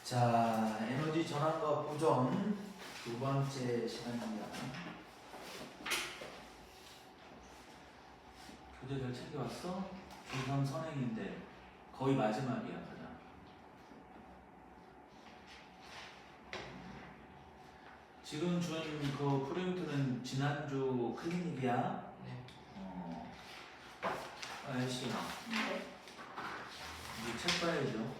자, 에너지 전환과 보존 두 번째 시간입니다. 교재 잘 챙겨왔어? 중3 선행인데 거의 마지막이야, 가장. 지금 준 그 프린트는 지난주 클리닉이야. 네. 아이씨, 네. 이제 책 봐야죠.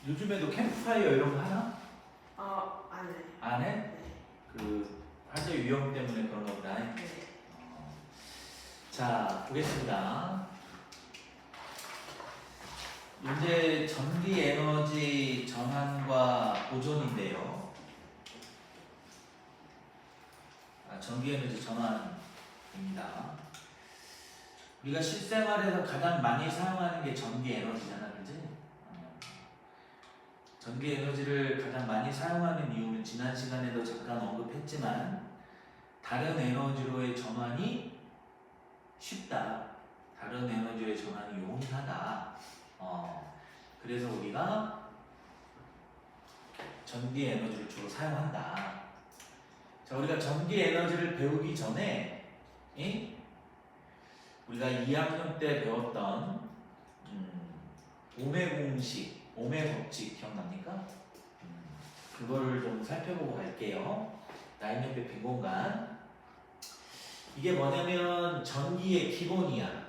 요즘에도 캠프파이어 이런 거 하나? 안 해요. 안 해? 네. 그 화재 위험 때문에 그런가 보다. 네. 자, 보겠습니다. 이제 전기 에너지 전환과 보존인데요. 전기 에너지 전환입니다. 우리가 실생활에서 가장 많이 사용하는 게 전기 에너지잖아, 그지? 전기 에너지를 가장 많이 사용하는 이유는 지난 시간에도 잠깐 언급했지만 다른 에너지로의 전환이 쉽다. 다른 에너지의 전환이 용이하다. 그래서 우리가 전기 에너지를 주로 사용한다. 자, 우리가 전기 에너지를 배우기 전에 우리가 2학년 때 배웠던 오메 공식, 오메 법칙 기억납니까? 그거를 좀 살펴보고 갈게요. 라인 옆에 빈 공간. 이게 뭐냐면 전기의 기본이야.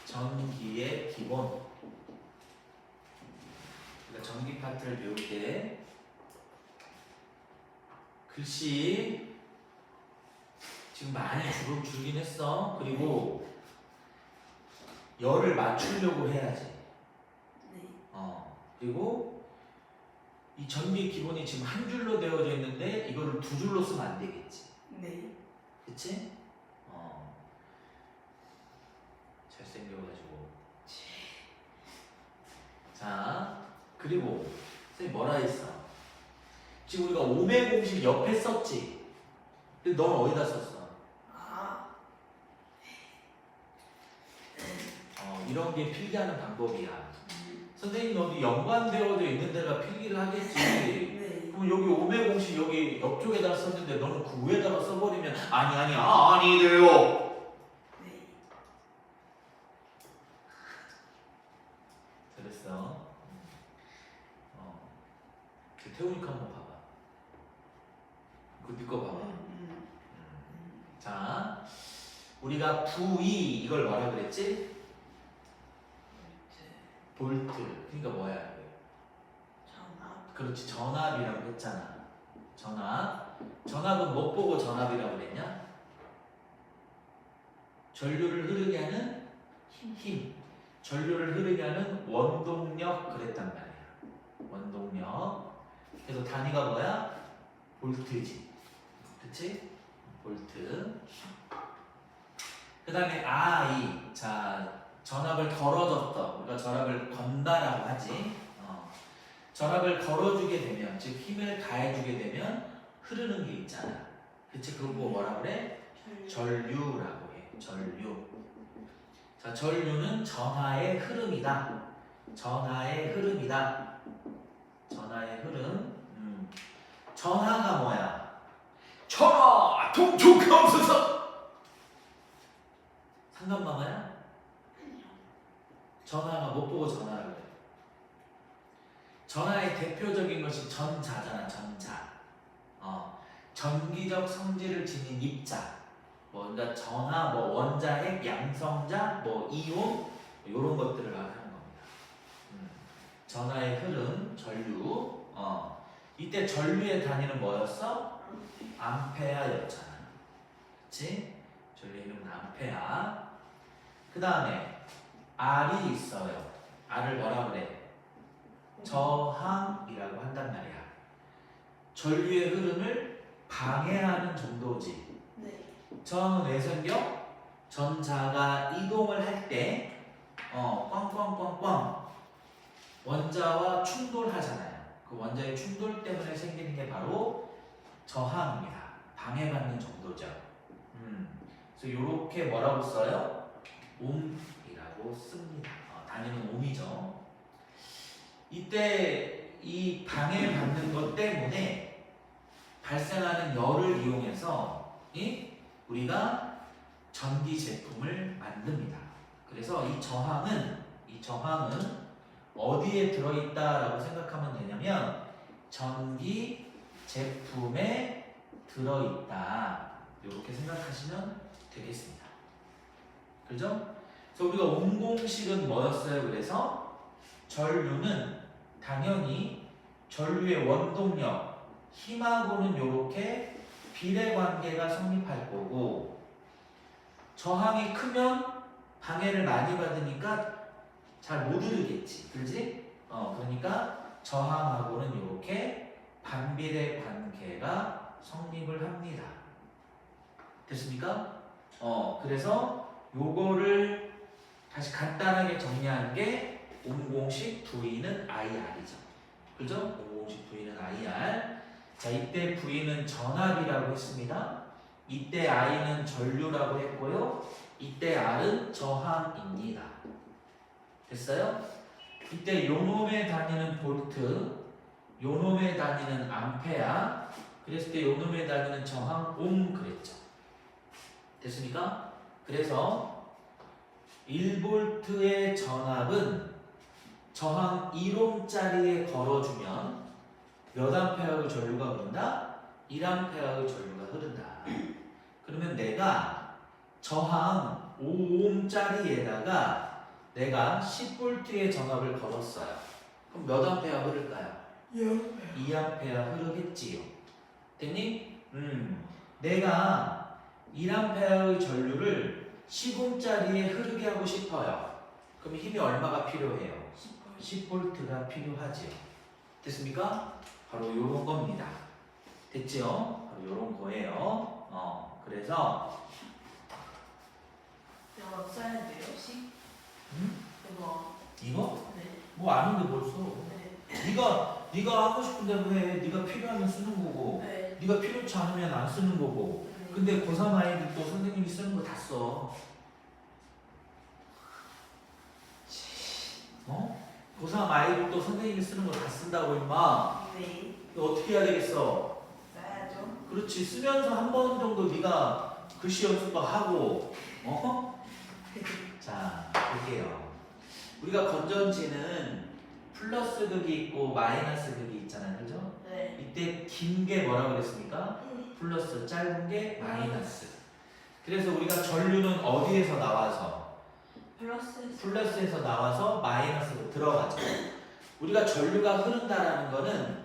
전기의 기본. 그러니까 전기 파트를 배울 때 글씨 지금 많이 줄긴 했어. 그리고 열을 맞추려고 해야지. 네. 그리고 이 전기 기본이 지금 한 줄로 되어져 있는데 이거를 두 줄로 쓰면 안 되겠지. 네. 그치? 잘생겨가지고. 자, 그리고 선생님 뭐라 했어? 지금 우리가 오메 공식 옆에 썼지? 근데 넌 어디다 썼어? 이런 게 필기하는 방법이야. 선생님 어디 연관되어져 있는 데가 필기를 하겠지. 네. 그럼 여기 오메 공식 여기 옆쪽에다가 썼는데 너는 그 위에다가 써버리면 아니돼요. 네. 잘했어. 태우니까 한번 봐봐. 그거 네 거 봐봐. 자, 우리가 V 이걸 뭐라 그랬지? 볼트. 그러니까 뭐야? 전압. 그렇지, 전압이라고 했잖아. 전압. 전압은 뭐 보고 전압이라고 그랬냐? 전류를 흐르게 하는 힘. 전류를 흐르게 하는 원동력 그랬단 말이야. 원동력. 그래서 단위가 뭐야? 볼트지. 그치? 볼트. 그 다음에 I. 자, 전압을 걸어줬다. 우리가 전압을 건다라고 하지. 전압을 걸어주게 되면, 즉 힘을 가해주게 되면 흐르는 게 있잖아. 그치? 그거 뭐라 그래? 전류라고 해. 전류. 자, 전류는 전하의 흐름이다. 전하의 흐름이다. 전하의 흐름. 전하가 뭐야? 전하 통촉하옵소서. 상관마마야? 전하가 못 보고 전하라고 그래. 전하의 대표적인 것이 전자잖아. 전자. 전기적 성질을 지닌 입자. 그러니까 전하, 원자핵, 양성자, 이온 이런 것들을 말하는 겁니다. 전하의 흐름, 전류. 이때 전류의 단위는 뭐였어? 암페아였잖아. 그치? 전류의 이름은 암페아. 그 다음에 R이 있어요. R을 뭐라 그래? 저항이라고 한단 말이야. 전류의 흐름을 방해하는 정도지. 네. 저항은 왜 생겨? 전자가 이동을 할 때, 꽝꽝꽝꽝 원자와 충돌하잖아요. 그 원자의 충돌 때문에 생기는 게 바로 저항입니다. 방해받는 정도죠. 그래서 이렇게 뭐라고 써요? 옴이라고 말고 씁니다. 단위는 옴이죠. 이때 이 방해받는 것 때문에 발생하는 열을 이용해서 우리가 전기 제품을 만듭니다. 그래서 이 저항은 어디에 들어있다라고 생각하면 되냐면 전기 제품에 들어있다. 이렇게 생각하시면 되겠습니다. 그죠? 그래서 우리가 온공식은 뭐였어요? 그래서 전류는 당연히 전류의 원동력, 힘하고는 이렇게 비례관계가 성립할 거고, 저항이 크면 방해를 많이 받으니까 잘 못 흐르겠지. 그렇지? 그러니까 저항하고는 이렇게 반비례 관계가 성립을 합니다. 됐습니까? 그래서 요거를 다시 간단하게 정리한 게 온공식 V는 IR이죠. 그죠? 온공식 V는 IR. 자, 이때 V는 전압이라고 했습니다. 이때 I는 전류라고 했고요. 이때 R은 저항입니다. 됐어요? 이때 요놈의 단위는 볼트, 요놈의 단위는 암페아, 그랬을 때 요놈의 단위는 저항 옴 그랬죠. 됐습니까? 그래서 1볼트의 전압은 저항 1옴짜리에 걸어주면 몇 암페어의 전류가 흐른다? 1암페어의 전류가 흐른다. 그러면 내가 저항 5옴짜리에다가 내가 10볼트의 전압을 걸었어요. 그럼 몇 암페어 흐를까요? 2암페어 흐르겠지요. 됐니? 내가 1암페어의 전류를 10옴짜리에 흐르게 하고 싶어요. 그럼 힘이 얼마가 필요해요? 10볼트가 필요하지요. 됐습니까? 바로 요런 겁니다. 됐지요? 바로 요런 거예요. 그래서 이거 써야 돼요? 이거? 네. 뭐 아는데 벌써. 네. 네가 하고 싶은 대로 해. 네가 필요하면 쓰는 거고, 네. 네가 필요치 않으면 안 쓰는 거고. 근데 고3 아이들 또 선생님이 쓰는 거 다 써. 고3 아이들 또 선생님이 쓰는 거 다 쓴다고 임마. 네. 이거 어떻게 해야 되겠어? 써야죠. 그렇지. 쓰면서 한 번 정도 네가 글씨 연습도 하고. 자, 볼게요. 우리가 건전지는 플러스 극이 있고 마이너스 극이 있잖아요. 그죠? 네. 이때 긴 게 뭐라고 그랬습니까? 플러스, 짧은 게 마이너스. 그래서 우리가 전류는 어디에서 나와서? 플러스에서 나와서 마이너스로 들어가죠. 우리가 전류가 흐른다라는 거는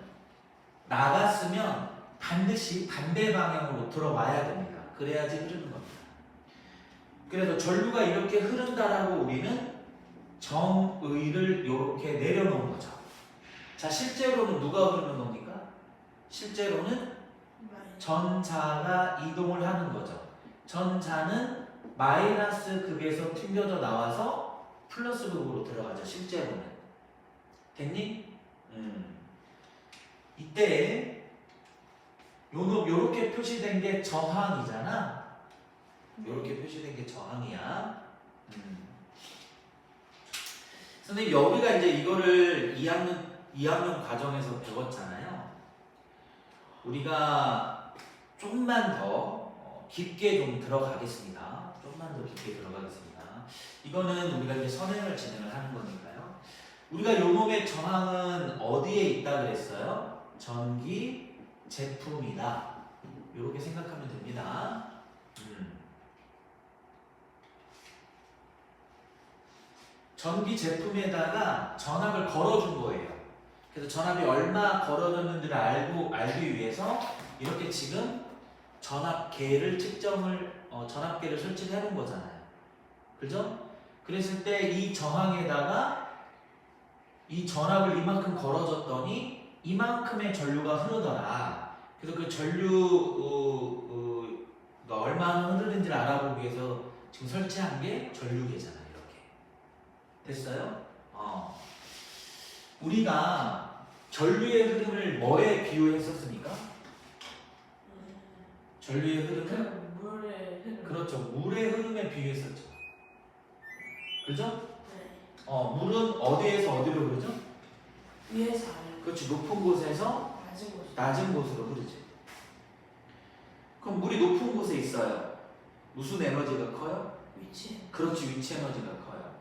나갔으면 반드시 반대 방향으로 들어와야 됩니다. 그래야지 흐르는 겁니다. 그래서 전류가 이렇게 흐른다라고 우리는 정의를 이렇게 내려놓은 거죠. 자, 실제로는 누가 흐르는 겁니까? 실제로는 전자가 이동을 하는 거죠. 전자는 마이너스 극에서 튕겨져 나와서 플러스 극으로 들어가죠. 실제로는. 됐니? 이때 요렇게 표시된 게 저항이잖아. 요렇게 표시된 게 저항이야. 선생님, 여기가 이제 이거를 2학년 과정에서 배웠잖아요. 우리가 좀만 더 깊게 좀 들어가겠습니다. 좀만 더 깊게 들어가겠습니다. 이거는 우리가 이제 선행을 진행을 하는 거니까요. 우리가 요놈의 저항은 어디에 있다 그랬어요? 전기 제품이다. 이렇게 생각하면 됩니다. 전기 제품에다가 전압을 걸어준 거예요. 그래서 전압이 얼마 걸어졌는지를 알기 위해서 이렇게 지금 전압계를 전압계를 설치를 해놓은 거잖아요. 그죠? 그랬을 때 이 저항에다가 이 전압을 이만큼 걸어줬더니 이만큼의 전류가 흐르더라. 그래서 그 전류가 얼마나 흐르는지를 알아보기 위해서 지금 설치한 게 전류계잖아요. 이렇게. 됐어요? 우리가 전류의 흐름을 뭐에 비유했었습니까? 전류의 흐름을? 물의 흐름. 그렇죠. 물의 흐름에 비유했었죠. 그죠? 물은 어디에서 어디로 흐르죠? 위에서 아래로. 그렇지. 높은 곳에서 낮은 곳. 낮은 곳으로 흐르지. 그럼 물이 높은 곳에 있어요. 무슨 에너지가 커요? 위치. 그렇지. 위치 에너지가 커요.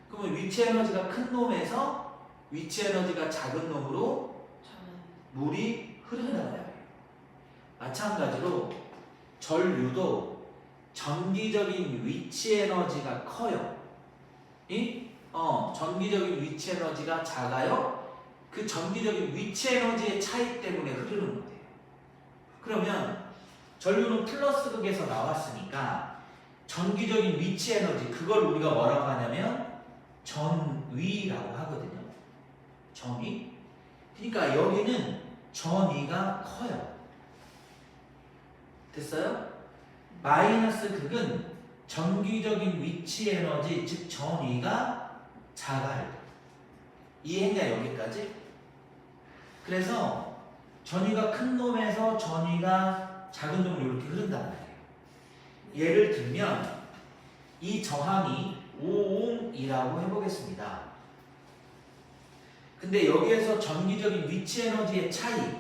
그러면 위치 에너지가 큰 놈에서 위치 에너지가 작은 놈으로 저는 물이 흐른다는 거예요. 마찬가지로 전류도 전기적인 위치 에너지가 커요. 전기적인 위치 에너지가 작아요. 그 전기적인 위치 에너지의 차이 때문에 흐르는 거예요. 그러면 전류는 플러스 극에서 나왔으니까 전기적인 위치 에너지, 그걸 우리가 뭐라고 하냐면 전위라고 하거든요. 전위. 그러니까 여기는 전위가 커요. 됐어요? 마이너스 극은 전기적인 위치 에너지, 즉 전위가 작아요. 이해했냐 여기까지? 그래서 전위가 큰 놈에서 전위가 작은 놈으로 이렇게 흐른단 말이에요. 예를 들면 이 저항이 5옴이라고 해보겠습니다. 근데 여기에서 전기적인 위치 에너지의 차이,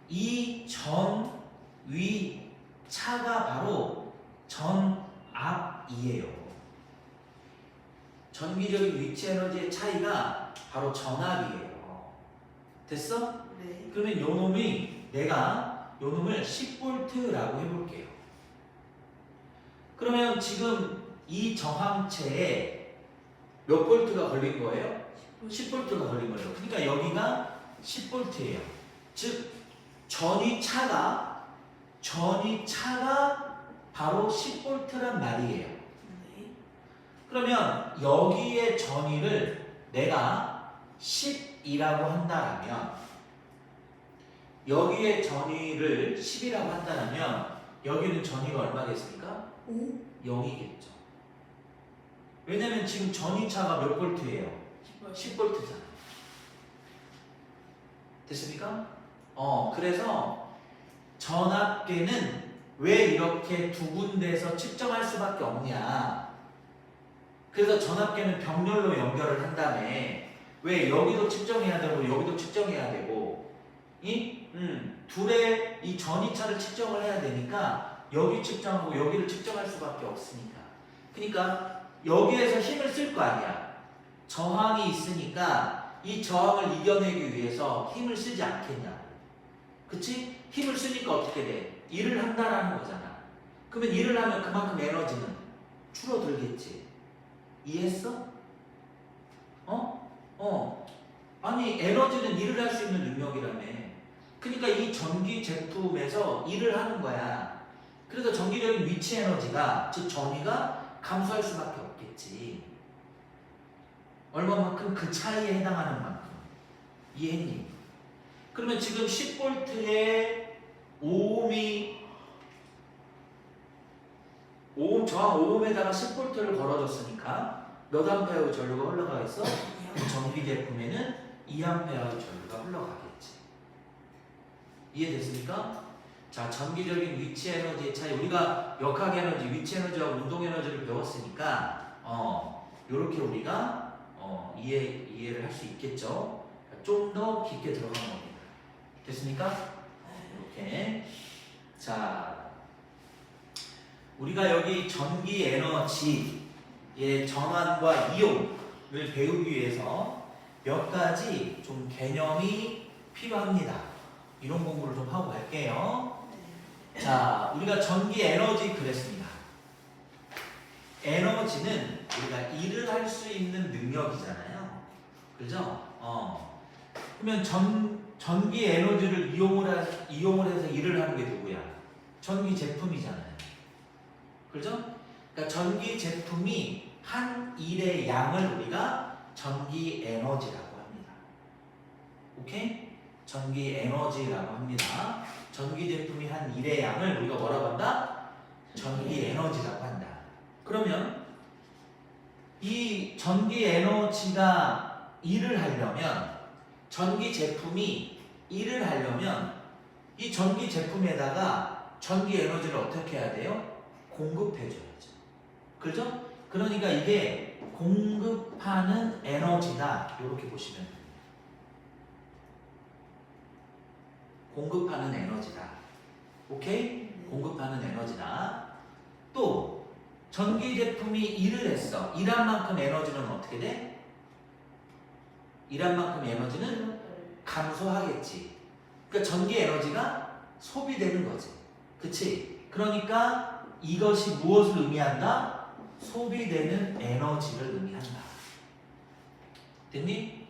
이 전위 차가 바로 전압이에요. 전기적인 위치 에너지의 차이가 바로 전압이에요. 됐어? 네. 그러면 요 놈이 내가 요 놈을 10V라고 해볼게요. 그러면 지금 이 저항체에 몇 볼트가 걸린 거예요? 10V가 걸린 거예요. 그러니까 여기가 10V예요. 즉 전위차가 바로 10V란 말이에요. 네. 그러면 여기에 전위를 내가 10이라고 한다면, 여기에 전위를 10이라고 한다면 여기는 전위가 얼마겠습니까? 5. 0이겠죠. 왜냐면 지금 전위차가 몇 볼트예요? 10V잖아요. 됐습니까? 그래서 전압계는 왜 이렇게 두 군데에서 측정할 수밖에 없냐. 그래서 전압계는 병렬로 연결을 한 다음에 왜 여기도 측정해야 되고 여기도 측정해야 되고 둘의 이 전위차를 측정을 해야 되니까 여기 측정하고 여기를 측정할 수밖에 없으니까. 그러니까 여기에서 힘을 쓸 거 아니야. 저항이 있으니까 이 저항을 이겨내기 위해서 힘을 쓰지 않겠냐. 그치? 힘을 쓰니까 어떻게 돼? 일을 한다라는 거잖아. 그러면 일을 하면 그만큼 에너지는 줄어들겠지. 이해했어? 아니 에너지는 일을 할 수 있는 능력이라며. 그러니까 이 전기 제품에서 일을 하는 거야. 그래서 전기적인 위치 에너지가, 즉 전위가 감소할 수밖에 없겠지. 얼마만큼? 그 차이에 해당하는 만큼. 이해했니? 그러면 지금 10V에 5옴이 저항 5옴에다가 10V를 걸어줬으니까 몇 암페어 전류가 흘러가겠어? 전기 제품에는 2암페어 전류가 흘러가겠지. 이해됐습니까? 자, 전기적인 위치 에너지의 차이, 우리가 역학 에너지, 위치 에너지와 운동 에너지를 배웠으니까 이렇게 우리가 이해를 할 수 있겠죠. 좀 더 깊게 들어가는 겁니다. 됐습니까? 이렇게. 자, 우리가 여기 전기 에너지의 전환과 이용을 배우기 위해서 몇 가지 좀 개념이 필요합니다. 이런 공부를 좀 하고 갈게요. 자, 우리가 전기 에너지 그랬습니다. 에너지는 우리가 일을 할 수 있는 능력이잖아요. 그죠? 그러면 전기 에너지를 이용을 해서 일을 하는 게 누구야? 전기 제품이잖아요. 그죠? 그러니까 전기 제품이 한 일의 양을 우리가 전기 에너지라고 합니다. 오케이? 전기 에너지라고 합니다. 전기 제품이 한 일의 양을 우리가 뭐라고 한다? 전기 에너지라고 한다. 그러면 이 전기 에너지가 일을 하려면, 전기 제품이 일을 하려면 이 전기 제품에다가 전기 에너지를 어떻게 해야 돼요? 공급해 줘야죠. 그죠? 그러니까 이게 공급하는 에너지다. 이렇게 보시면 됩니다. 공급하는 에너지다. 오케이? 공급하는 에너지다. 또 전기 제품이 일을 했어. 일한 만큼 에너지는 어떻게 돼? 일한 만큼 에너지는 감소하겠지. 그러니까 전기 에너지가 소비되는 거지. 그치? 그러니까 이것이 무엇을 의미한다? 소비되는 에너지를 의미한다. 됐니?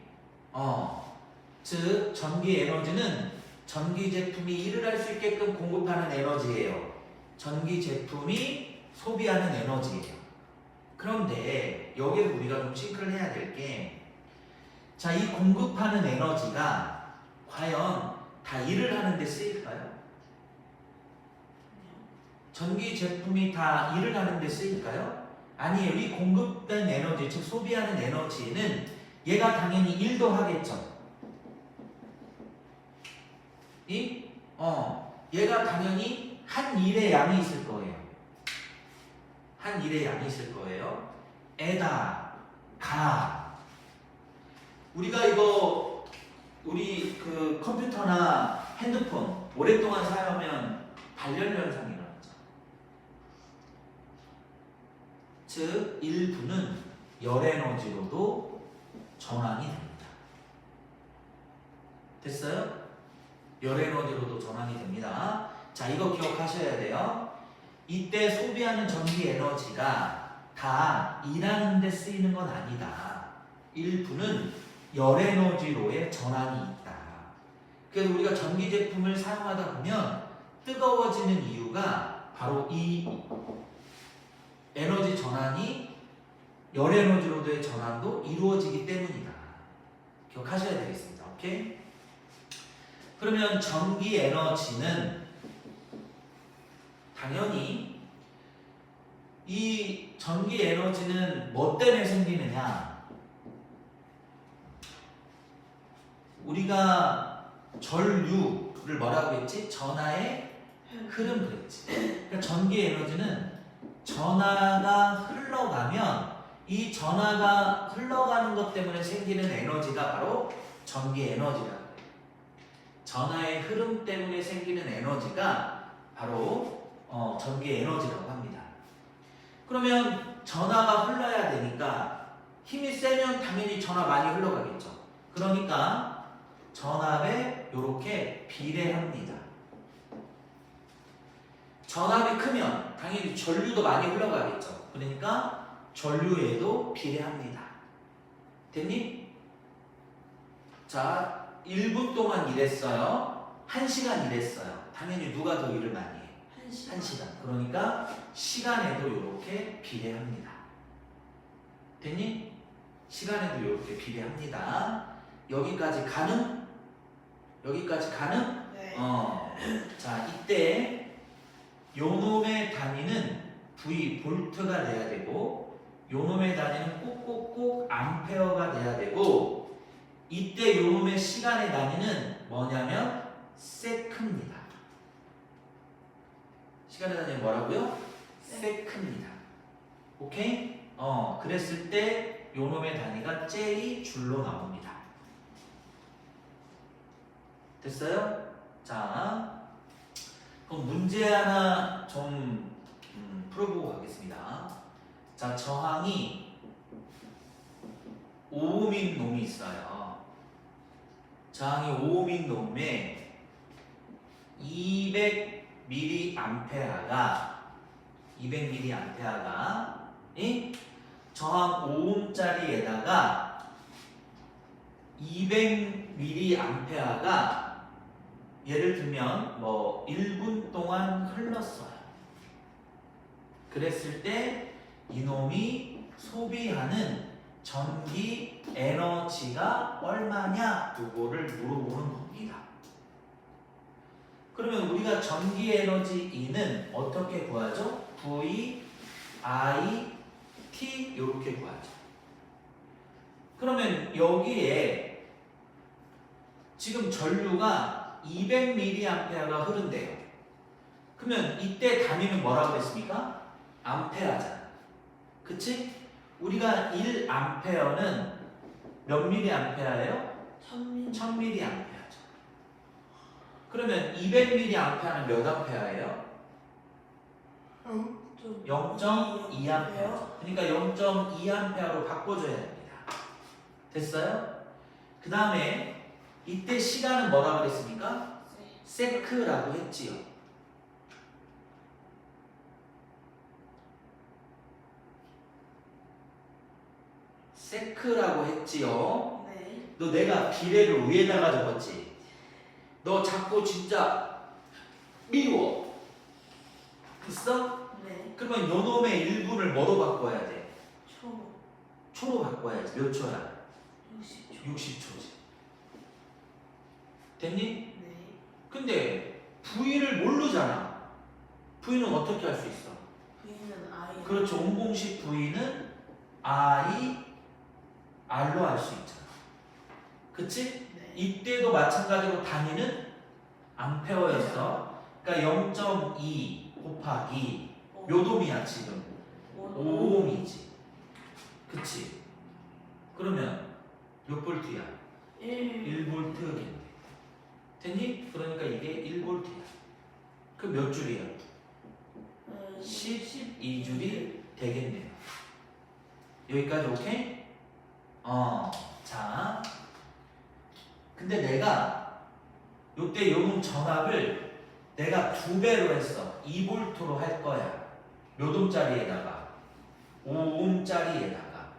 즉 전기 에너지는 전기 제품이 일을 할 수 있게끔 공급하는 에너지예요. 전기 제품이 소비하는 에너지예요. 그런데 여기서 우리가 좀 싱크를 해야 될 게, 자, 이 공급하는 에너지가 과연 다 일을 하는 데 쓰일까요? 전기 제품이 다 일을 하는 데 쓰일까요? 아니에요. 이 공급된 에너지, 즉 소비하는 에너지는 얘가 당연히 일도 하겠죠. 얘가 당연히 한 일의 양이 있을 거예요. 한 일의 양이 있을 거예요. 우리가 이거 우리 그 컴퓨터나 핸드폰 오랫동안 사용하면 발열 현상이 일어나죠. 즉 일부는 열 에너지로도 전환이 됩니다. 됐어요? 열 에너지로도 전환이 됩니다. 자, 이거 기억하셔야 돼요. 이때 소비하는 전기 에너지가 다 일하는 데 쓰이는 건 아니다. 일부는 열 에너지로의 전환이 있다. 그래서 우리가 전기 제품을 사용하다 보면 뜨거워지는 이유가 바로 이 에너지 전환이 열 에너지로의 전환도 이루어지기 때문이다. 기억하셔야 되겠습니다. 오케이? 그러면 전기 에너지는 당연히 이 전기 에너지는 뭐 때문에 생기느냐? 우리가 전류를 뭐라고 했지? 전하의 흐름 그랬지. 그러니까 전기 에너지는 전하가 흘러가면 이 전하가 흘러가는 것 때문에 생기는 에너지가 바로 전기 에너지다. 전하의 흐름 때문에 생기는 에너지가 바로 전기 에너지라고 합니다. 그러면 전하가 흘러야 되니까 힘이 세면 당연히 전하 많이 흘러가겠죠. 그러니까 전압에 이렇게 비례합니다. 전압이 크면 당연히 전류도 많이 흘러가겠죠. 그러니까 전류에도 비례합니다. 됐니? 자, 1분 동안 일했어요. 1시간 일했어요. 당연히 누가 더 일을 많이 해? 1시간. 그러니까 시간에도 이렇게 비례합니다. 됐니? 시간에도 이렇게 비례합니다. 여기까지 가능? 여기까지 가능? 네. 자, 이때 요놈의 단위는 볼트가 돼야 되고 요놈의 단위는 꼭꼭꼭 암페어가 돼야 되고 이때 요놈의 시간의 단위는 뭐냐면 세크입니다. 시간의 단위는 뭐라고요? 세크입니다. 오케이? 그랬을 때 요놈의 단위가 J 줄로 나옵니다. 됐어요? 자, 그럼 문제 하나 좀 풀어보고 가겠습니다. 자, 저항이 5옴인 놈이 있어요. 저항이 5옴인 놈에 200mA가 저항 5옴짜리에다가 200mA가 예를 들면 뭐 1분 동안 흘렀어요. 그랬을 때 이놈이 소비하는 전기 에너지가 얼마냐? 요거를 물어보는 겁니다. 그러면 우리가 전기 에너지 E는 어떻게 구하죠? V, I, T 이렇게 구하죠. 그러면 여기에 지금 전류가 200mA가 흐른대요. 그러면 이때 단위는 뭐라고 했습니까? 암페어잖아. 그치? 우리가 1A는 몇 mA예요? 1000ml. 1000mA죠. 그러면 200mA는 몇 A예요? 0.2A. 그러니까 0.2A로 바꿔줘야 됩니다. 됐어요? 그 다음에 이때 시간은 뭐라고 그랬습니까? 세크라고 했지요. 세크라고 했지요. 네. 너 내가 비례를 위에다가 적었지? 너 자꾸 진짜 미워. 됐어? 네. 그러면 요놈의 1분을 뭐로 바꿔야 돼? 초. 초로 바꿔야지. 몇 초야? 60초. 60초지. 됐니? 네. 근데 V를 모르잖아. V는 어떻게 할 수 있어? V는 I. 그렇죠. 온공식 V는 I, R로 할 수 있잖아. 그치? 네. 이때도 마찬가지로 단위는 암페어였어. 그러니까 0.2 곱하기 몇 옴이야 지금? 5옴이지. 그치? 그러면 몇 볼트야? 1볼트겠네. 됐니? 그러니까 이게 1볼트야. 그럼 몇 줄이야? 12줄이 되겠네요. 여기까지 오케이? 자. 근데 내가 요때 요놈 전압을 내가 2배로 했어. 2볼트로 할 거야. 몇 옴짜리에다가? 5옴짜리에다가.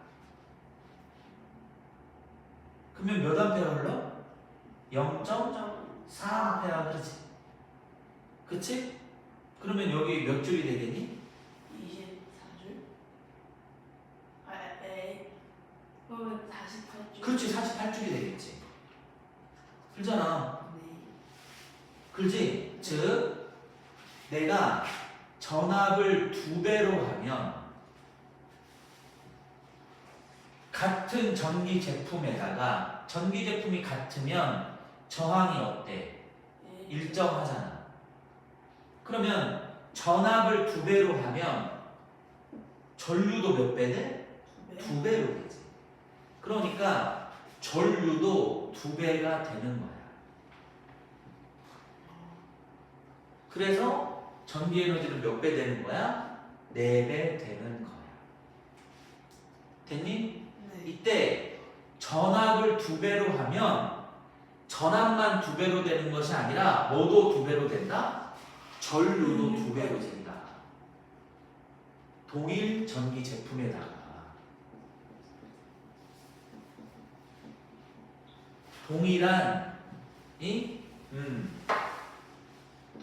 그러면 몇 암페어 흘러? 0.4암페어 흐르지. 그치? 그러면 여기 몇 줄이 되겠니? 24줄? 그러면 48줄? 그렇지. 48줄이 되겠지. 그러잖아. 네. 그렇지? 즉 내가 전압을 2배로 하면 같은 전기 제품에다가 전기 제품이 같으면 저항이 어때? 일정하잖아. 그러면 전압을 2배로 하면 전류도 몇 배 돼? 2배로 되지. 그러니까 전류도 2배가 되는 거야. 그래서 전기 에너지는 몇 배 되는 거야? 4배 되는 거야. 됐니? 네. 이때 전압을 2배로 하면 전압만 2배로 되는 것이 아니라 뭐도 2배로 된다? 전류도 2배로 된다. 동일 전기 제품에다가 동일한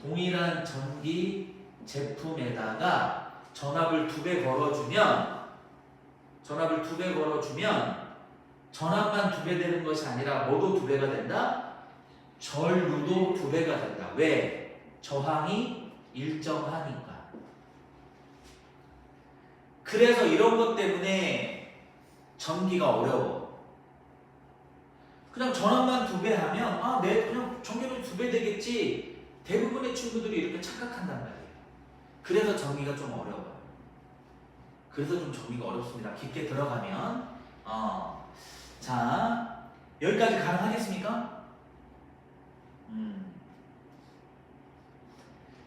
동일한 전기 제품에다가 전압을 2배 걸어주면 전압만 2배 되는 것이 아니라 뭐도 2배가 된다? 전류도 2배가 된다. 왜? 저항이 일정하니까. 그래서 이런 것 때문에 전기가 어려워. 그냥 전압만 2배 하면 그냥 전기는 2배 되겠지. 대부분의 친구들이 이렇게 착각한단 말이에요. 그래서 전기가 좀 어려워요. 그래서 좀 전기가 어렵습니다. 깊게 들어가면 자, 여기까지 가능하겠습니까?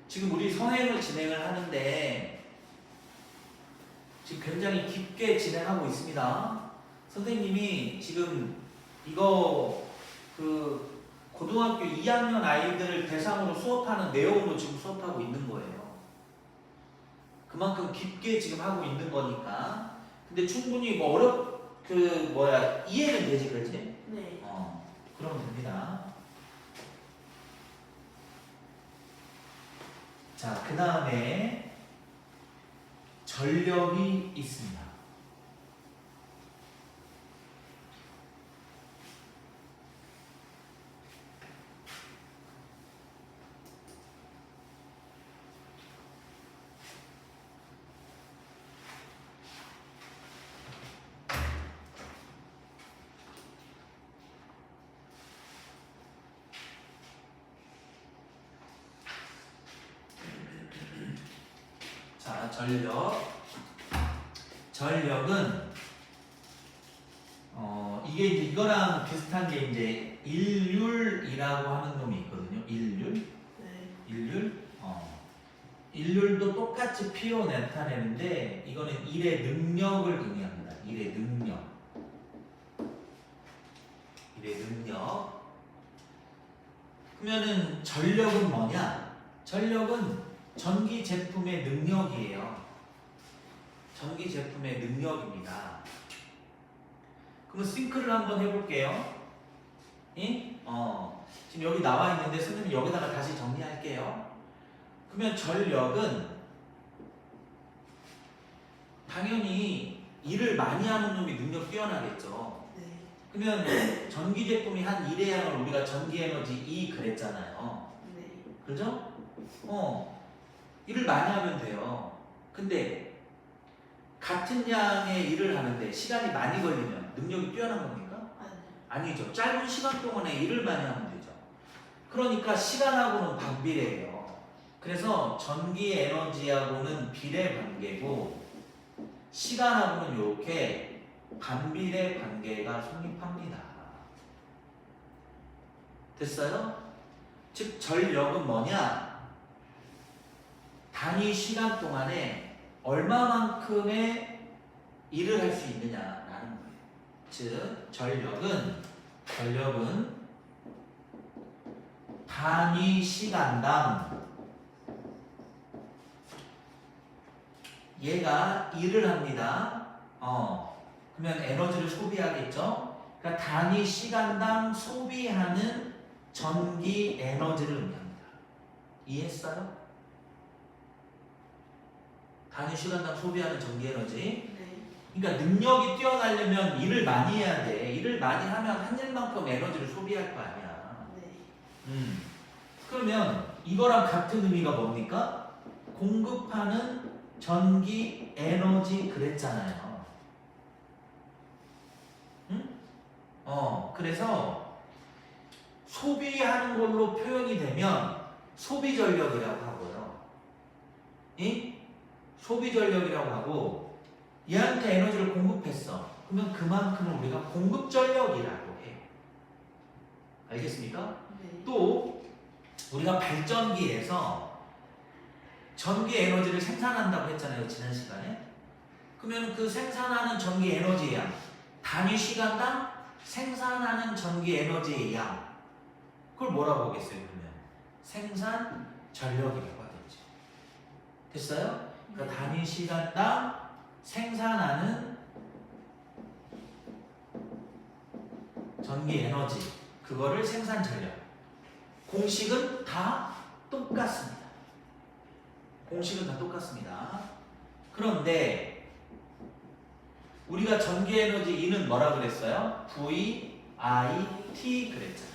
지금 우리 선행을 진행을 하는데 지금 굉장히 깊게 진행하고 있습니다. 선생님이 지금 이거 고등학교 2학년 아이들 대상으로 수업하는 내용으로 지금 수업하고 있는 거예요. 그만큼 깊게 지금 하고 있는 거니까. 근데 충분히 이해는 되지, 그렇지? 네. 그러면 됩니다. 자, 그 다음에 전력이 있습니다. 자, 전력은 이게 이제 이거랑 비슷한 게 이제 일률이라고 하는 놈이 있거든요. 일률. 네. 일률. 일률도 똑같이 P로 나타내는데 이거는 일의 능력을 의미합니다. 일의 능력. 일의 능력. 그러면은 전력은 뭐냐? 전력은 전기 제품의 능력이에요. 전기 제품의 능력입니다. 그러면 싱크를 한번 해볼게요. 지금 여기 나와 있는데 선생님 여기다가 다시 정리할게요. 그러면 전력은 당연히 일을 많이 하는 놈이 능력 뛰어나겠죠. 네. 그러면 전기 제품이 한 1의 양을 우리가 전기 에너지 E 그랬잖아요. 네. 그죠? 일을 많이 하면 돼요. 근데 같은 양의 일을 하는데 시간이 많이 걸리면 능력이 뛰어난 겁니까? 아니요. 아니죠. 짧은 시간 동안에 일을 많이 하면 되죠. 그러니까 시간하고는 반비례해요. 그래서 전기 에너지하고는 비례 관계고 시간하고는 이렇게 반비례 관계가 성립합니다. 됐어요? 즉 전력은 뭐냐? 단위 시간 동안에 얼마만큼의 일을 할 수 있느냐라는 거예요. 즉 전력은 단위 시간당 얘가 일을 합니다. 그러면 에너지를 소비하겠죠? 그러니까 단위 시간당 소비하는 전기 에너지를 의미합니다. 이해했어요? 단위 시간당 소비하는 전기 에너지. 네. 그러니까 능력이 뛰어나려면 일을 많이 해야 돼. 일을 많이 하면 한 일만큼 에너지를 소비할 거 아니야. 네. 그러면 이거랑 같은 의미가 뭡니까? 공급하는 전기 에너지 그랬잖아요. 그래서 소비하는 걸로 표현이 되면 소비 전력이라고 하고요. 소비 전력이라고 하고 얘한테 에너지를 공급했어. 그러면 그만큼을 우리가 공급 전력이라고 해요. 알겠습니까? 네. 또 우리가 발전기에서 전기 에너지를 생산한다고 했잖아요. 지난 시간에. 그러면 그 생산하는 전기 에너지의 양, 단위 시간당 생산하는 전기 에너지의 양, 그걸 뭐라고 하겠어요? 그러면 생산 전력이라고 하겠죠. 됐어요? 그러니까 단위 시간당 생산하는 전기 에너지, 그거를 생산 전력. 공식은 다 똑같습니다. 공식은 다 똑같습니다. 그런데 우리가 전기 에너지 E는 뭐라 그랬어요? V, I, T 그랬잖아요.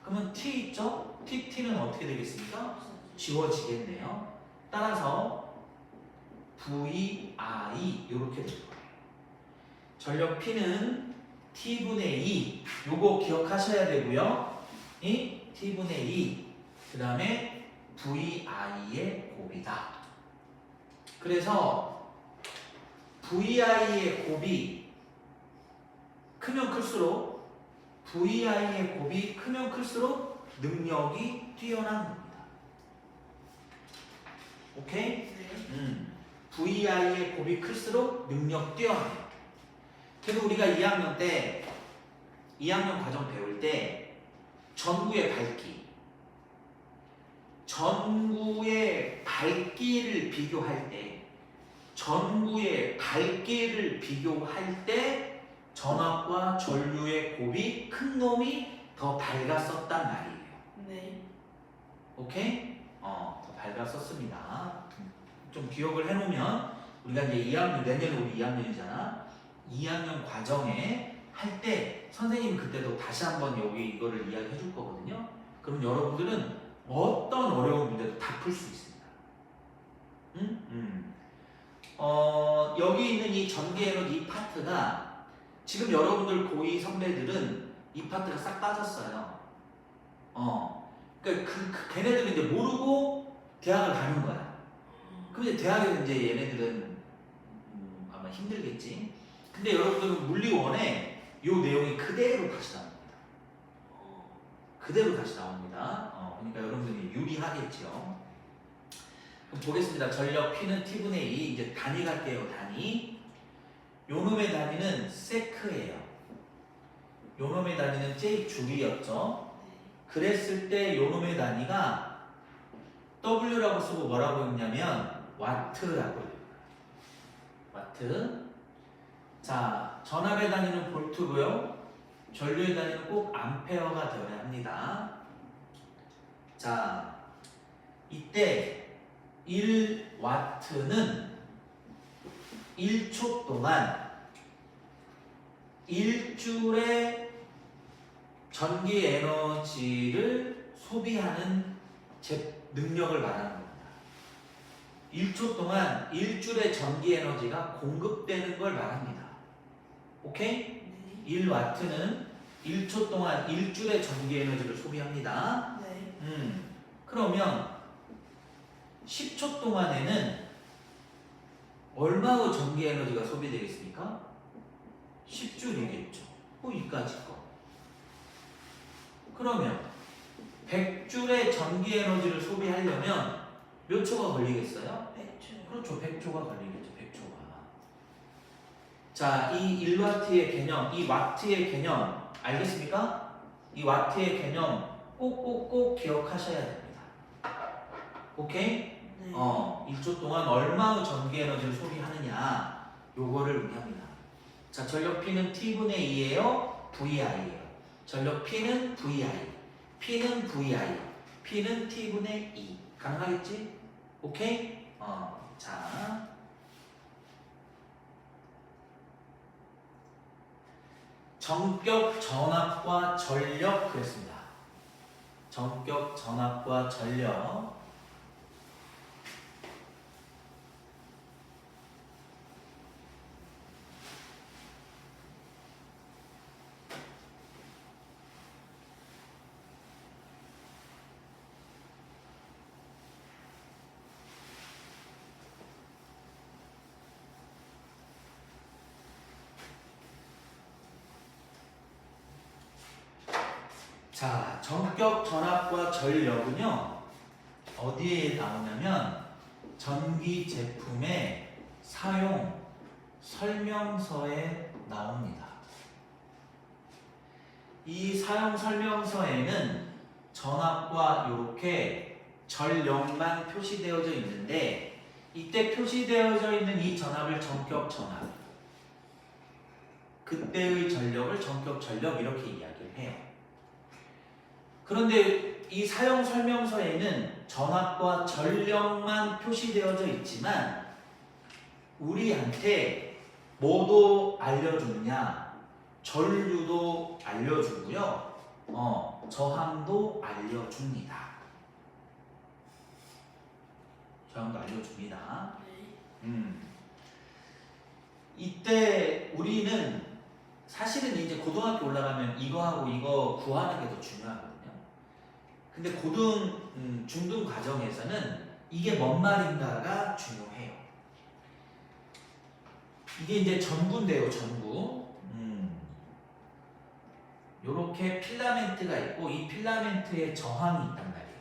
그러면 T 있죠? TT는 어떻게 되겠습니까? 지워지겠네요. 따라서 V, I 이렇게 될 거예요. 전력 P는 T분의 2 요거 기억하셔야 되고요. 이 T분의 2 그 다음에 VI의 곱이다. 그래서 VI의 곱이 크면 클수록 VI의 곱이 크면 클수록 능력이 뛰어난 겁니다. 오케이? 네. VI의 곱이 클수록 능력 뛰어나요. 그래서 우리가 2학년 때 2학년 과정 배울 때 전구의 밝기를 비교할 때 전압과 전류의 곱이 큰 놈이 더 밝았었단 말이에요. 네. 오케이? 더 밝았었습니다. 좀 기억을 해놓으면 우리가 이제 2학년, 내년에 우리 2학년이잖아. 2학년 과정에 할 때 선생님이 그때도 다시 한번 여기 이거를 이야기해 줄 거거든요. 그럼 여러분들은 어떤 어려운 문제도 다 풀 수 있습니다. 여기 있는 이 전기 에너지 이 파트가 지금 여러분들 고2 선배들은 이 파트가 싹 빠졌어요. 그러니까 걔네들은 이제 모르고 대학을 가는 거야. 그럼 이제 대학에서 이제 얘네들은 아마 힘들겠지. 근데 여러분들은 물리원에 이 내용이 그대로 다시 나옵니다. 그대로 다시 나옵니다. 그러니까 여러분들이 유리하겠죠. 그럼 보겠습니다. 전력 P는 T분의 2. 이제 단위 갈게요. 단위. 요놈의 단위는 세크예요. 요놈의 단위는 J줄이었죠. 그랬을 때 요놈의 단위가 W라고 쓰고 뭐라고 했냐면 와트라고 해요. 와트. 자, 전압의 단위는 볼트고요. 전류의 단위는 꼭 암페어가 되어야 합니다. 자, 이때 1와트는 1초 동안 1줄의 전기 에너지를 소비하는 능력을 말하는 겁니다. 1초 동안 1줄의 전기 에너지가 공급되는 걸 말합니다. 오케이? 1와트는 1초 동안 1줄의 전기 에너지를 소비합니다. 네. 그러면 10초 동안에는 얼마의 전기 에너지가 소비되겠습니까? 10줄이겠죠. 여기까지 거. 그러면 100줄의 전기 에너지를 소비하려면 몇 초가 걸리겠어요? 100초. 그렇죠. 100초가 걸리겠죠. 100초가. 자, 이 1와트의 개념, 이 와트의 개념 알겠습니까? 이 와트의 개념 꼭꼭꼭 기억하셔야 됩니다. 오케이? 네. 1초 동안 얼마의 전기 에너지를 소비하느냐 요거를 의미합니다. 자, 전력 P는 T분의 2예요? VI예요. 전력 P는 VI, P는 VI, P는 T분의 2. 가능하겠지? 오케이? 자. 전격 전압과 전력 그랬습니다. 전격 전압과 전력. 자, 전격 전압과 전력은요 어디에 나오냐면 전기 제품의 사용 설명서에 나옵니다. 이 사용 설명서에는 전압과 이렇게 전력만 표시되어져 있는데 이때 표시되어져 있는 이 전압을 전격 전압, 그때의 전력을 전격 전력 이렇게 이야기를 해요. 그런데 이 사용 설명서에는 전압과 전력만 표시되어져 있지만 우리한테 뭐도 알려주느냐? 전류도 알려주고요. 저항도 알려줍니다. 저항도 알려줍니다. 네. 이때 우리는 사실은 이제 고등학교 올라가면 이거하고 이거 구하는 게 더 중요하거든요. 근데 중등 과정에서는 이게 뭔 말인가가 중요해요. 이게 이제 전구인데요, 전구. 요렇게 필라멘트가 있고 이 필라멘트에 저항이 있단 말이에요.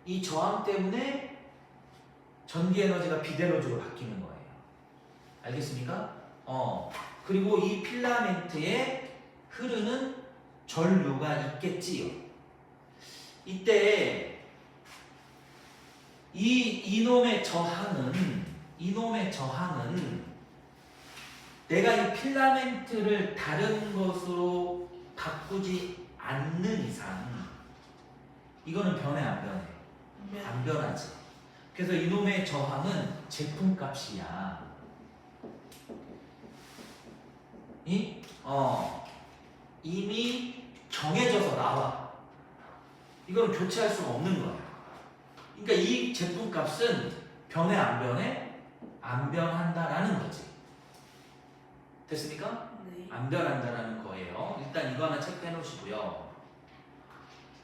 이 저항 때문에 전기 에너지가 비대로적으로 바뀌는 거예요. 알겠습니까? 그리고 이 필라멘트에 흐르는 전류가 있겠지요. 이때 이놈의 저항은 내가 이 필라멘트를 다른 것으로 바꾸지 않는 이상 이거는 변해 안 변해? 네. 안 변하지. 그래서 이놈의 저항은 제품값이야. 이미 정해져서 나와. 이거는 교체할 수가 없는 거야. 그러니까 이 제품값은 변해 안 변해? 안 변한다라는 거지. 됐습니까? 네. 안 변한다라는 거예요. 일단 이거 하나 체크해 놓으시고요.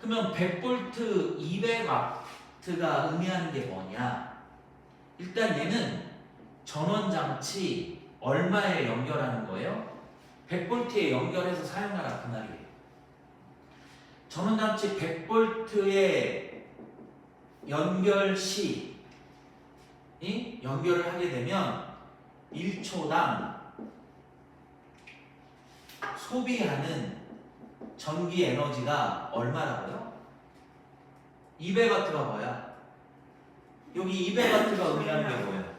그러면 100V, 200W가 의미하는 게 뭐냐? 일단 얘는 전원장치 얼마에 연결하는 거예요? 100V에 연결해서 사용하라 그 말이에요. 전원장치 100V에 연결 시 연결을 하게 되면 1초당 소비하는 전기 에너지가 얼마라고요? 200W가 뭐야? 여기 200W가 의미하는 게 뭐예요?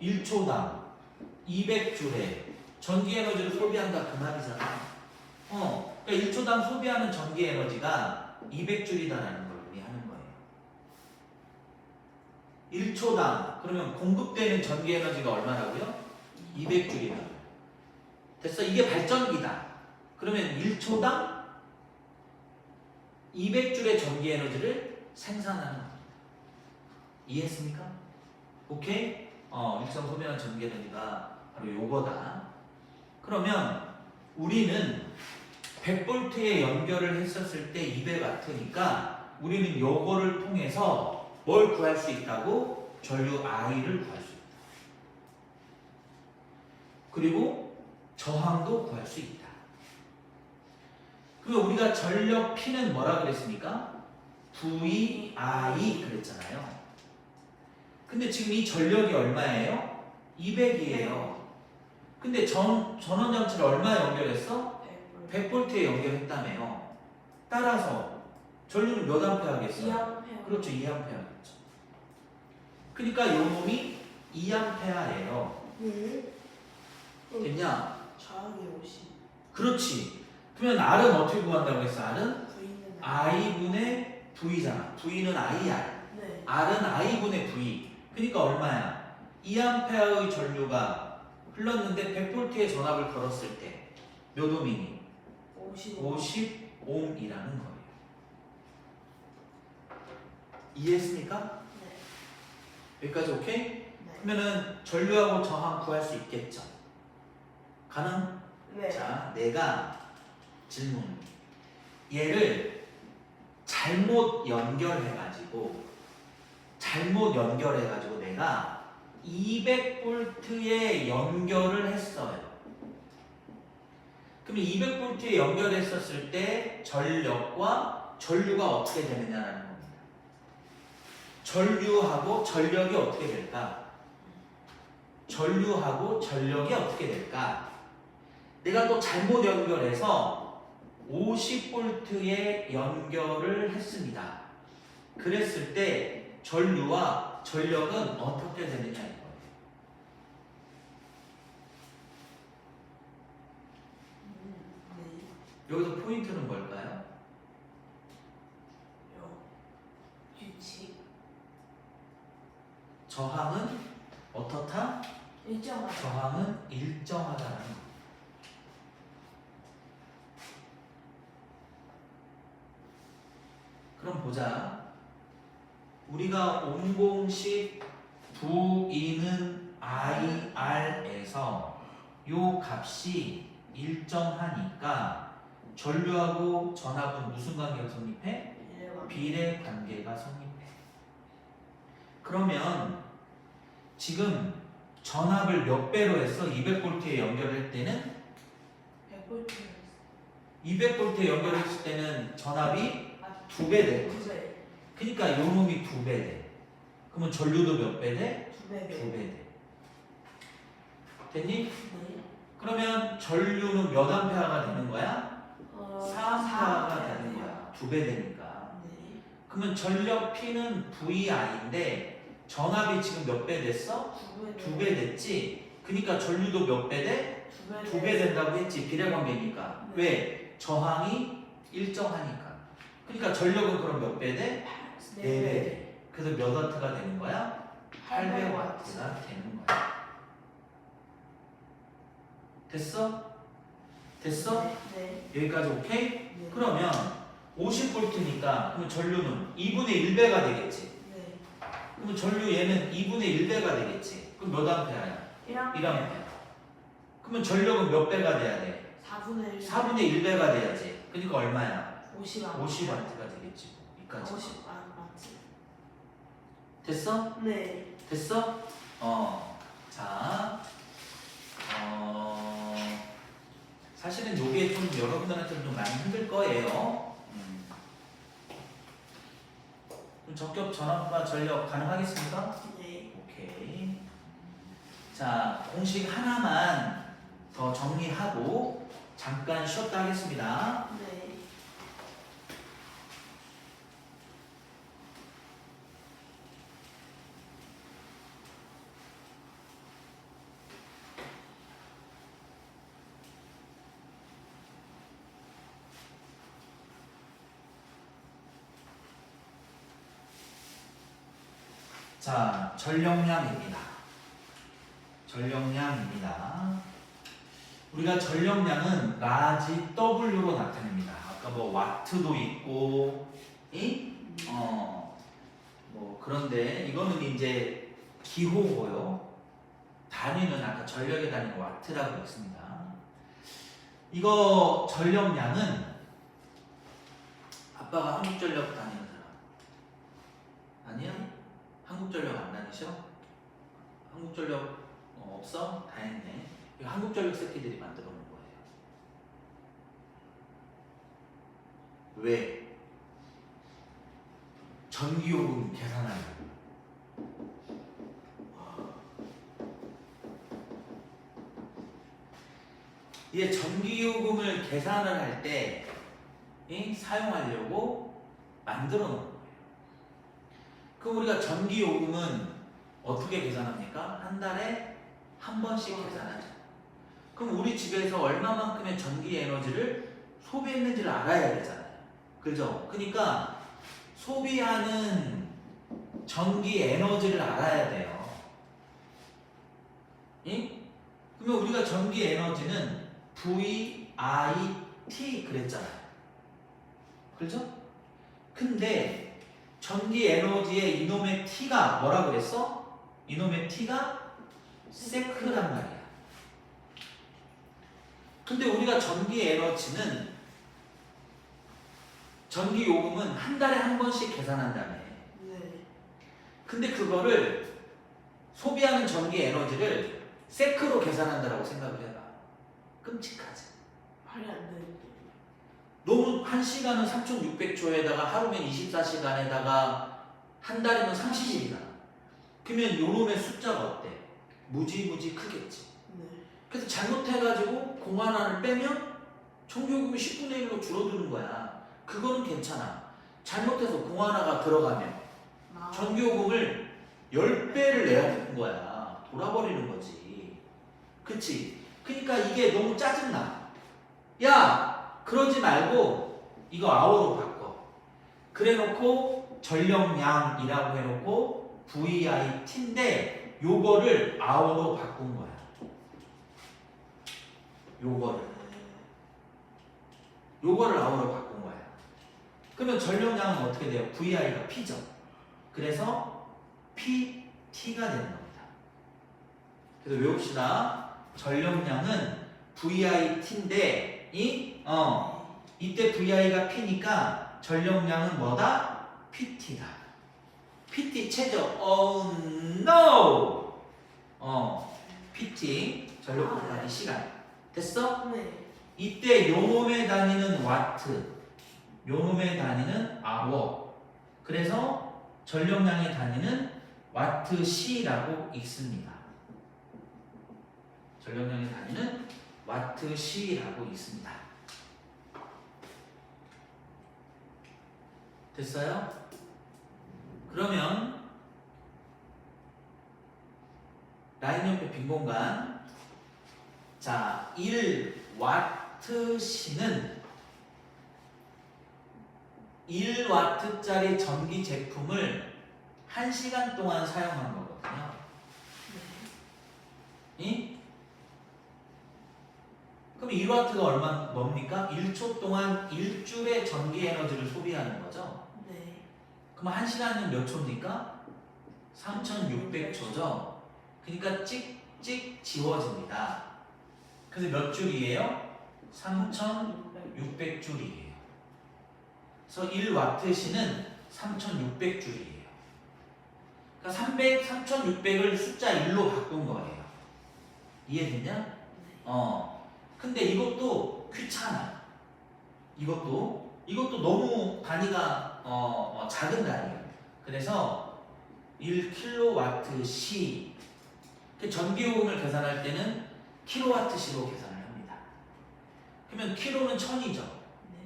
1초당 200J의 전기 에너지를 소비한다 그 말이잖아. 그러니까 1초당 소비하는 전기 에너지가 200J이다라는 걸 의미하는 거예요. 1초당 그러면 공급되는 전기 에너지가 얼마라고요? 200J라고요. 됐어? 이게 발전기다. 그러면 1초당 200J의 전기 에너지를 생산하는 겁니다. 이해했습니까? 오케이? 일정 소비하는 전기 에너지가 바로 요거다. 그러면 우리는 100V에 연결을 했었을 때 200W니까 우리는 요거를 통해서 뭘 구할 수 있다고? 전류 I를 구할 수 있다. 그리고 저항도 구할 수 있다. 그리고 우리가 전력 P는 뭐라 그랬습니까? VI 그랬잖아요. 근데 지금 이 전력이 얼마예요? 200이에요. 근데 전원장치를 얼마에 연결했어? 100V에 연결했다며요. 따라서 전류는 몇 암페어 하겠어? 2A. 그렇죠, 2A 하겠죠. 그러니까 요 놈이 2A예요. 됐냐? 저항이 50. 그렇지. 그러면 R은 어떻게 구한다고 했어? R은 V는 I분의 V잖아. V는 IR. 네. R은 I분의 V. 그러니까 얼마야? 2A의 전류가 흘렀는데 100V에 전압을 걸었을 때 몇 오미니? 55. 50옴이라는 거예요. 이해했습니까? 네. 여기까지 오케이? 네. 그러면은 전류하고 저항 구할 수 있겠죠? 가능? 네. 자, 내가 질문. 얘를 잘못 연결해가지고 내가 200V에 연결을 했어요. 그럼 200V에 연결했었을 때 전력과 전류가 어떻게 되느냐라는 겁니다. 전류하고 전력이 어떻게 될까? 전류하고 전력이 어떻게 될까? 내가 또 잘못 연결해서 50V에 연결을 했습니다. 그랬을 때 전류와 전력은 어떻게 되느냐 이거예요. 네. 여기서 포인트는 뭘까요? 규칙. 저항은 어떻다? 일정하다. 저항은 일정하다는 거. 그럼 보자. 우리가 온공식 V는 IR에서 요 값이 일정하니까 전류하고 전압은 무슨 관계가 성립해? 비례 관계가 성립해. 그러면 지금 전압을 몇 배로 했어? 200V에 연결할 때는 100V. 200V에 연결했을 때는 전압이 아, 2배 돼. 2배. 그러니까 요 놈이 2배 돼. 그러면 전류도 몇 배 돼? 2배. 2배 돼. 됐니? 네. 그러면 전류는 몇 암페어가 되는 거야? 4암페어가 되는 거야. 2배 되니까. 네. 그러면 전력 P는 VI인데 전압이 지금 몇 배 됐어? 2배 됐지? 그러니까 전류도 몇 배 돼? 2배 된다고 했지. 비례관계니까. 네. 왜? 저항이 일정하니까. 그러니까 전력은 그럼 몇 배 돼? 4배 돼. 그래서 몇 와트가 되는 거야? 800와트가 되는 거야. 됐어? 됐어? 네. 여기까지 오케이? 네. 그러면 50V니까 그럼 전류는 2분의 1배가 되겠지. 네. 그러면 전류 얘는 2분의 1배가 되겠지. 그럼 몇 암페어야? 1암페어. 그러면 전력은 몇 배가 돼야 돼? 4분의 1. 4분의 1배가 돼야지. 그러니까 얼마야? 50W. 50W가 되겠지. 여기까지. 50W. 됐어? 네. 됐어? 자, 사실은 요게 좀 여러분들한테 좀 많이 힘들 거예요. 그럼 적격 전압과 전력 가능하겠습니까? 네. 오케이. 자, 공식 하나만 더 정리하고 잠깐 쉬었다 하겠습니다. 네. 자, 전력량입니다. 전력량입니다. 우리가 전력량은 라지 W로 나타냅니다. 아까 뭐 와트도 있고, 뭐 그런데 이거는 이제 기호고요. 단위는 아까 전력의 단위가 와트라고 했습니다. 이거 전력량은 아빠가 한국전력 다니는 사람 아니야? 한국전력 안 다니셔? 한국전력 없어? 다 했네. 이거 한국전력 새끼들이 만들어 놓은 거예요. 왜? 전기요금 계산하려고. 이게 전기요금을 계산을 할 때 사용하려고 만들어 놓은 거예요. 그럼 우리가 전기요금은 어떻게 계산합니까? 한 달에 한 번씩 계산하죠. 그럼 우리 집에서 얼마만큼의 전기 에너지를 소비했는지를 알아야 되잖아요. 그죠? 그러니까 소비하는 전기 에너지를 알아야 돼요. 그러면 우리가 전기 에너지는 VIT 그랬잖아요. 그렇죠? 근데 전기 에너지의 이놈의 T가 뭐라 그랬어? 이놈의 T가 세크란 말이야. 근데 우리가 전기 에너지는 전기 요금은 한 달에 한 번씩 계산한다며. 네. 근데 그거를 소비하는 전기 에너지를 세크로 계산한다라고 생각을 해봐. 끔찍하지. 말이 안 되는데. 너무 한 시간은 3600초에다가 하루면 24시간에다가 한 달이면 30일이잖아. 그러면 요놈의 숫자가 어때? 무지무지 크겠지. 네. 그래서 잘못해가지고 공 하나를 빼면 전기요금이 10분의 1로 줄어드는 거야. 그거는 괜찮아. 잘못해서 공 하나가 들어가면 전기요금을 10배를 내야 되는 거야. 돌아버리는 거지. 그치? 그러니까 이게 너무 짜증나. 야! 그러지 말고 이거 아워로 바꿔. 그래놓고 전력량이라고 해놓고 VIT인데 요거를 아워로 바꾼 거야. 요거를 아워로 바꾼 거야. 그러면 전력량은 어떻게 돼요? VI가 P죠. 그래서 PT가 되는 겁니다. 그래서 외웁시다. 전력량은 VIT인데 이때 VI가 P니까 전력량은 뭐다? PT다. PT 최저. Oh no. PT 전력 곱하기 시간. 됐어? 네. 이때 요놈의 단위는 와트, 요놈의 단위는 아워. 그래서 전력량의 단위는 와트시라고 있습니다. 전력량의 단위는 와트시라고 있습니다. 됐어요? 그러면 라인 옆에 빈 공간. 자, 1와트시는 1와트짜리 전기 제품을 1시간 동안 사용한 거거든요. 이? 그럼 1와트가 뭡니까? 1초 동안 1줄의 전기 에너지를 소비하는 거죠. 네. 그럼 1시간은 몇 초입니까? 3600초죠. 그러니까 찍찍 지워집니다. 그래서 몇 줄이에요? 3600줄이에요. 그래서 1와트시는 3600줄이에요. 그러니까 3600을 숫자 1로 바꾼 거예요. 이해됐냐? 근데 이것도 귀찮아. 이것도 너무 단위가 작은 단위예요. 그래서 1kWh 전기요금을 계산할 때는 kWh로 계산을 합니다. 그러면 k는 1000이죠. 네.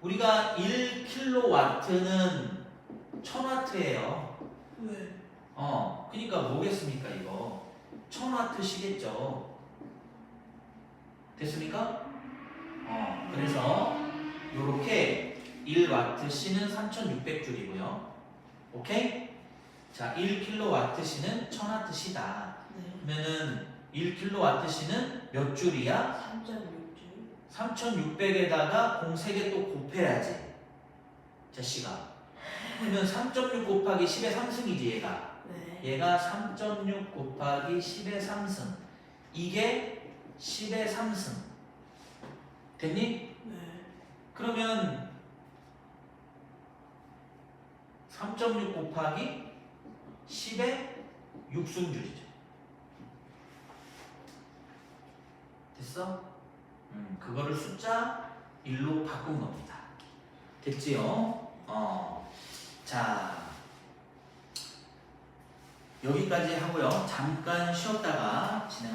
우리가 1kW는 1000W예요. 왜? 그러니까 뭐겠습니까 이거? 1000W시겠죠. 됐습니까? 그래서 요렇게 1Wc는 3600줄이고요. 오케이? 자, 1kWc는 1000W시다. 네. 그러면은 1kWc는 몇 줄이야? 3.6줄. 3600에다가 공 3개 또 곱해야지. 자식아. 그러면 3.6 곱하기 10의 3승이지 얘가. 네. 얘가 3.6 곱하기 10의 3승. 이게 10의 3승. 됐니? 네. 그러면 3.6 곱하기 10의 6승줄이죠. 됐어? 그거를 숫자 1로 바꾼 겁니다. 됐지요? 자, 여기까지 하고요. 잠깐 쉬었다가 진행